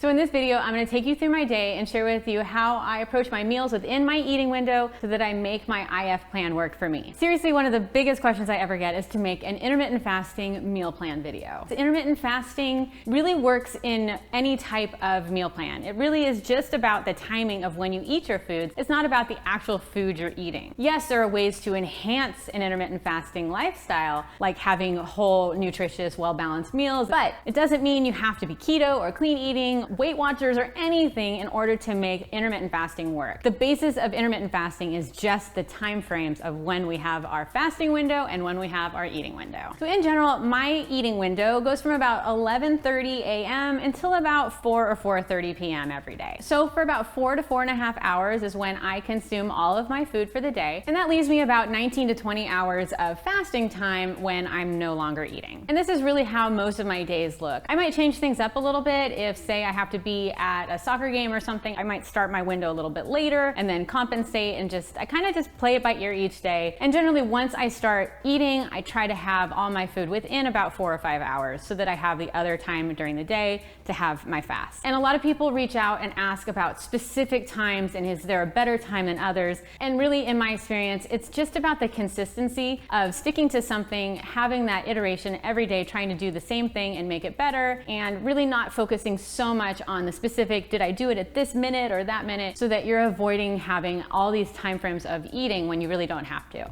So in this video, I'm going to take you through my day and share with you how I approach my meals within my eating window so that I make my IF plan work for me. Seriously, one of the biggest questions I ever get is to make an intermittent fasting meal plan video. The intermittent fasting really works in any type of meal plan. It really is just about the timing of when you eat your foods. It's not about the actual food you're eating. Yes, there are ways to enhance an intermittent fasting lifestyle, like having whole, nutritious, well-balanced meals, but it doesn't mean you have to be keto or clean eating, Weight Watchers, or anything in order to make intermittent fasting work. The basis of intermittent fasting is just the time frames of when we have our fasting window and when we have our eating window. So in general, my eating window goes from about 11:30 a.m. until about 4 or 4:30 p.m. every day. So for about 4 to 4.5 hours is when I consume all of my food for the day, and that leaves me about 19 to 20 hours of fasting time when I'm no longer eating. And this is really how most of my days look. I might change things up a little bit if, say, I have to be at a soccer game or something. I might start my window a little bit later and then compensate, and I kind of just play it by ear each day. And generally once I start eating, I try to have all my food within about 4 or 5 hours so that I have the other time during the day to have my fast. And a lot of people reach out and ask about specific times and is there a better time than others? And really, in my experience, it's just about the consistency of sticking to something, having that iteration every day, trying to do the same thing and make it better, and really not focusing so much on the specific, did I do it at this minute or that minute, so that you're avoiding having all these time frames of eating when you really don't have to.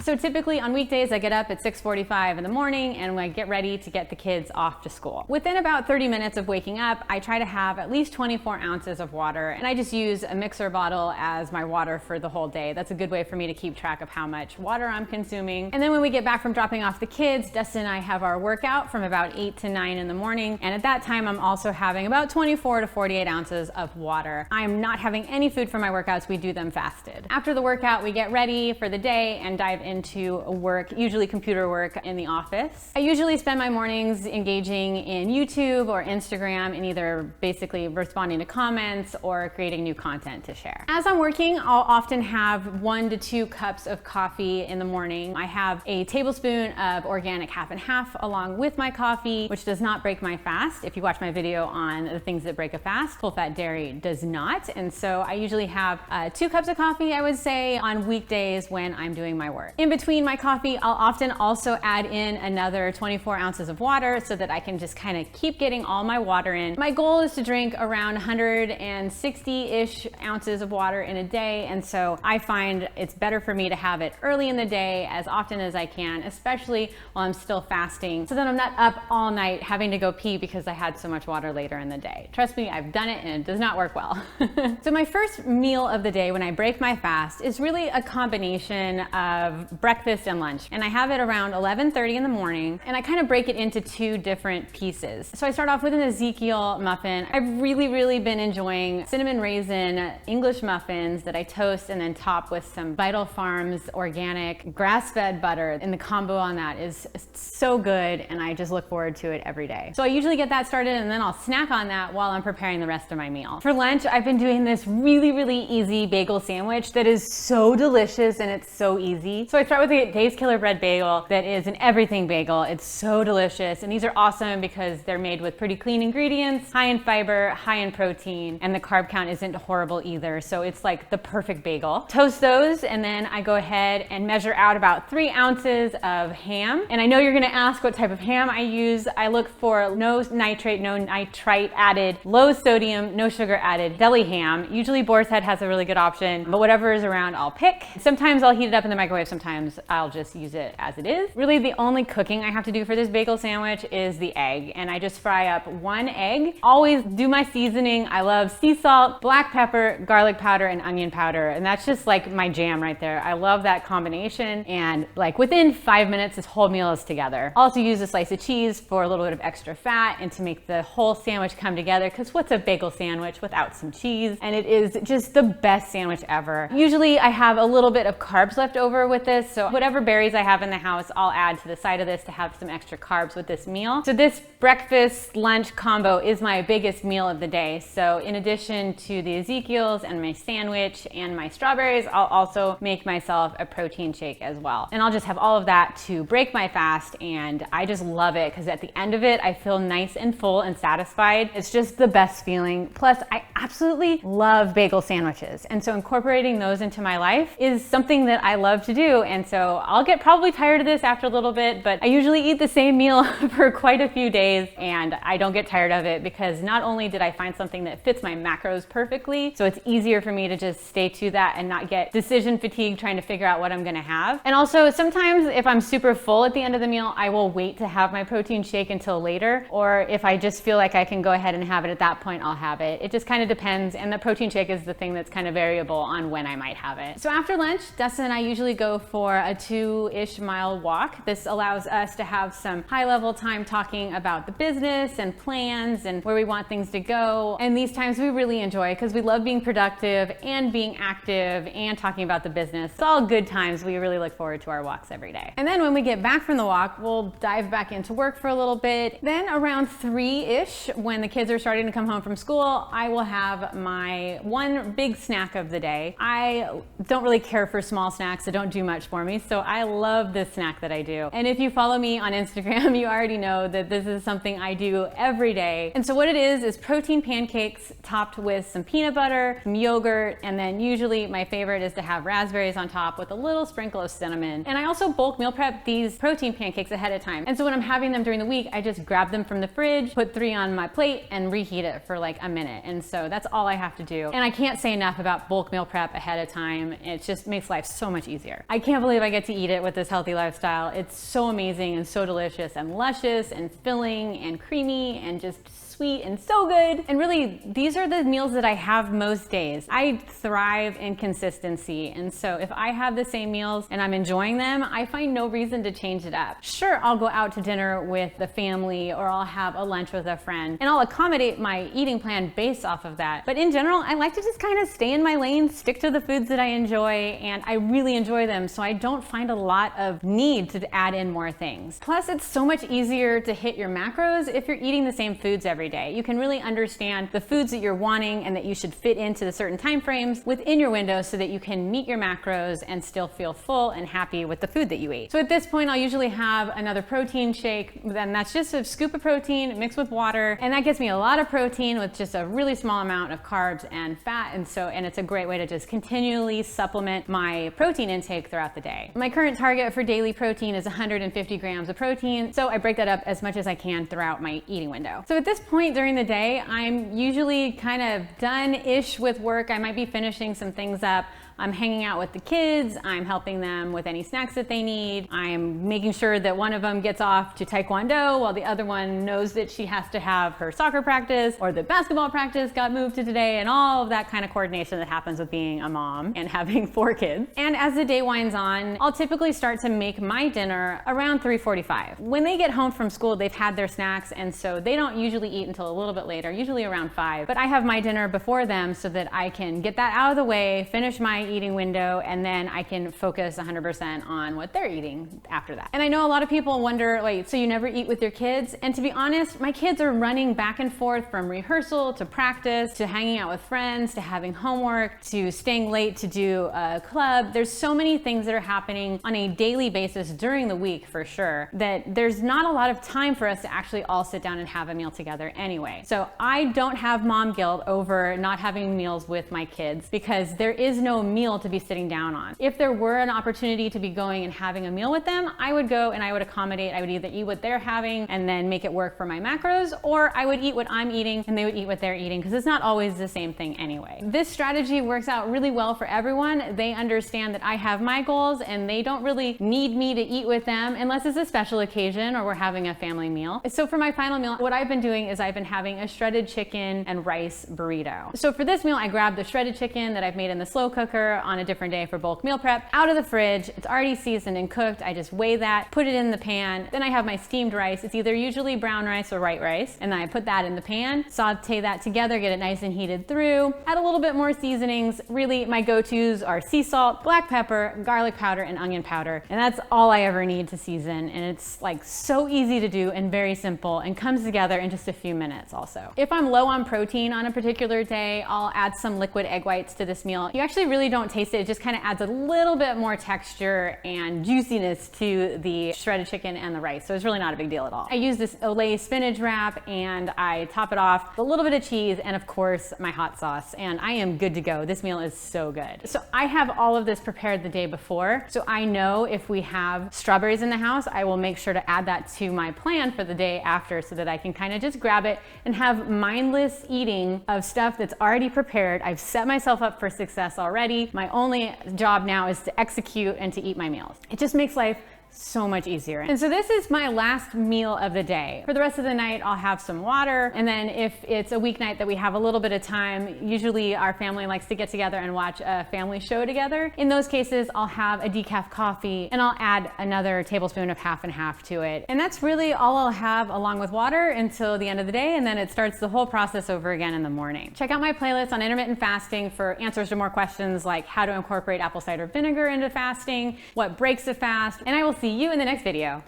So typically on weekdays, I get up at 6:45 in the morning and I get ready to get the kids off to school. Within about 30 minutes of waking up, I try to have at least 24 ounces of water, and I just use a mixer bottle as my water for the whole day. That's a good way for me to keep track of how much water I'm consuming. And then when we get back from dropping off the kids, Dustin and I have our workout from about 8 to 9 in the morning, and at that time I'm also having about 24 to 48 ounces of water. I'm not having any food for my workouts. We do them fasted. After the workout, we get ready for the day and dive into work, usually computer work in the office. I usually spend my mornings engaging in YouTube or Instagram and either basically responding to comments or creating new content to share. As I'm working, I'll often have 1 to 2 cups of coffee in the morning. I have a tablespoon of organic half and half along with my coffee, which does not break my fast. If you watch my video on the things that break a fast, full fat dairy does not. And so I usually have 2 cups of coffee, I would say, on weekdays when I'm doing my work. In between my coffee, I'll often also add in another 24 ounces of water so that I can just kind of keep getting all my water in. My goal is to drink around 160-ish ounces of water in a day, and so I find it's better for me to have it early in the day as often as I can, especially while I'm still fasting, so that I'm not up all night having to go pee because I had so much water later in the day. Trust me, I've done it and it does not work well. So my first meal of the day when I break my fast is really a combination of breakfast and lunch, and I have it around 11:30 in the morning, and I kind of break it into 2 different pieces. So I start off with an Ezekiel muffin. I've really been enjoying cinnamon raisin English muffins that I toast and then top with some Vital Farms organic grass-fed butter, and the combo on that is so good, and I just look forward to it every day. So I usually get that started, and then I'll snack on that while I'm preparing the rest of my meal. For lunch, I've been doing this really easy bagel sandwich that is so delicious and it's so easy. So I start with a Dave's Killer Bread bagel that is an everything bagel. It's so delicious, and these are awesome because they're made with pretty clean ingredients, high in fiber, high in protein, and the carb count isn't horrible either, so it's like the perfect bagel. Toast those, and then I go ahead and measure out about 3 ounces of ham. And I know you're gonna ask what type of ham I use. I look for no nitrate, no nitrite added, low sodium, no sugar added deli ham. Usually Boar's Head has a really good option, but whatever is around, I'll pick. Sometimes I'll heat it up in the microwave, sometimes I'll just use it as it is. Really, the only cooking I have to do for this bagel sandwich is the egg, and I just fry up 1 egg. Always do my seasoning. I love sea salt, black pepper, garlic powder, and onion powder, and that's just like my jam right there. I love that combination, and like within 5 minutes, this whole meal is together. Also use a slice of cheese for a little bit of extra fat and to make the whole sandwich come together, because what's a bagel sandwich without some cheese? And it is just the best sandwich ever. Usually I have a little bit of carbs left over with this, this. So whatever berries I have in the house, I'll add to the side of this to have some extra carbs with this meal. So this breakfast lunch combo is my biggest meal of the day. So in addition to the Ezekiel's and my sandwich and my strawberries, I'll also make myself a protein shake as well. And I'll just have all of that to break my fast, and I just love it because at the end of it, I feel nice and full and satisfied. It's just the best feeling. Plus, I absolutely love bagel sandwiches. And so incorporating those into my life is something that I love to do. And so I'll get probably tired of this after a little bit, but I usually eat the same meal for quite a few days and I don't get tired of it because not only did I find something that fits my macros perfectly, so it's easier for me to just stay to that and not get decision fatigue trying to figure out what I'm gonna have. And also sometimes if I'm super full at the end of the meal, I will wait to have my protein shake until later, or if I just feel like I can go ahead and have it at that point, I'll have it. It just kind of depends, and the protein shake is the thing that's kind of variable on when I might have it. So after lunch, Dustin and I usually go for a 2-ish mile walk. This allows us to have some high-level time talking about the business and plans and where we want things to go. And these times we really enjoy because we love being productive and being active and talking about the business. It's all good times. We really look forward to our walks every day. And then when we get back from the walk, we'll dive back into work for a little bit. Then around 3-ish, when the kids are starting to come home from school, I will have my one big snack of the day. I don't really care for small snacks, so don't do much for me. So I love this snack that I do. And if you follow me on Instagram, you already know that this is something I do every day. And so what it is protein pancakes topped with some peanut butter, some yogurt, and then usually my favorite is to have raspberries on top with a little sprinkle of cinnamon. And I also bulk meal prep these protein pancakes ahead of time. And so when I'm having them during the week, I just grab them from the fridge, put 3 on my plate, and reheat it for like a minute. And so that's all I have to do. And I can't say enough about bulk meal prep ahead of time. It just makes life so much easier. I can't believe I get to eat it with this healthy lifestyle. It's so amazing and so delicious and luscious and filling and creamy and just sweet and so good. And really, these are the meals that I have most days. I thrive in consistency. And so if I have the same meals and I'm enjoying them, I find no reason to change it up. Sure, I'll go out to dinner with the family or I'll have a lunch with a friend and I'll accommodate my eating plan based off of that. But in general, I like to just kind of stay in my lane, stick to the foods that I enjoy, and I really enjoy them. So I don't find a lot of need to add in more things. Plus, it's so much easier to hit your macros if you're eating the same foods every day. You can really understand the foods that you're wanting and that you should fit into the certain time frames within your window so that you can meet your macros and still feel full and happy with the food that you ate. So at this point, I'll usually have another protein shake. Then that's just a scoop of protein mixed with water. And that gets me a lot of protein with just a really small amount of carbs and fat. And it's a great way to just continually supplement my protein intake throughout the day. My current target for daily protein is 150 grams of protein. So I break that up as much as I can throughout my eating window. So at this point during the day, I'm usually kind of done-ish with work. I might be finishing some things up. I'm hanging out with the kids, I'm helping them with any snacks that they need, I'm making sure that one of them gets off to Taekwondo while the other one knows that she has to have her soccer practice or the basketball practice got moved to today, and all of that kind of coordination that happens with being a mom and having 4 kids. And as the day winds on, I'll typically start to make my dinner around 3:45. When they get home from school, they've had their snacks, and so they don't usually eat until a little bit later, usually around 5. But I have my dinner before them so that I can get that out of the way, finish my eating window, and then I can focus 100% on what they're eating after that. And I know a lot of people wonder, like, so you never eat with your kids? And to be honest, my kids are running back and forth from rehearsal to practice to hanging out with friends to having homework to staying late to do a club. There's so many things that are happening on a daily basis during the week for sure that there's not a lot of time for us to actually all sit down and have a meal together anyway. So I don't have mom guilt over not having meals with my kids because there is no meal to be sitting down on. If there were an opportunity to be going and having a meal with them, I would go and I would accommodate. I would either eat what they're having and then make it work for my macros, or I would eat what I'm eating and they would eat what they're eating, because it's not always the same thing anyway. This strategy works out really well for everyone. They understand that I have my goals and they don't really need me to eat with them unless it's a special occasion or we're having a family meal. So for my final meal, what I've been doing is I've been having a shredded chicken and rice burrito. So for this meal, I grabbed the shredded chicken that I've made in the slow cooker. leftover on a different day for bulk meal prep, out of the fridge. It's already seasoned and cooked. I just weigh that, put it in the pan. Then I have my steamed rice. It's either usually brown rice or white rice. And then I put that in the pan, saute that together, get it nice and heated through, add a little bit more seasonings. Really, my go-tos are sea salt, black pepper, garlic powder, and onion powder. And that's all I ever need to season. And it's like so easy to do and very simple and comes together in just a few minutes also. If I'm low on protein on a particular day, I'll add some liquid egg whites to this meal. You actually really don't taste it. It just kind of adds a little bit more texture and juiciness to the shredded chicken and the rice. So it's really not a big deal at all. I use this Olay spinach wrap and I top it off with a little bit of cheese and of course my hot sauce, and I am good to go. This meal is so good. So I have all of this prepared the day before. So I know if we have strawberries in the house, I will make sure to add that to my plan for the day after so that I can kind of just grab it and have mindless eating of stuff that's already prepared. I've set myself up for success already. My only job now is to execute and to eat my meals. It just makes life so much easier. And so this is my last meal of the day. For the rest of the night, I'll have some water. And then if it's a weeknight that we have a little bit of time, usually our family likes to get together and watch a family show together. In those cases, I'll have a decaf coffee and I'll add another tablespoon of half and half to it. And that's really all I'll have along with water until the end of the day. And then it starts the whole process over again in the morning. Check out my playlist on intermittent fasting for answers to more questions like how to incorporate apple cider vinegar into fasting, what breaks a fast, and I will see you in the next video.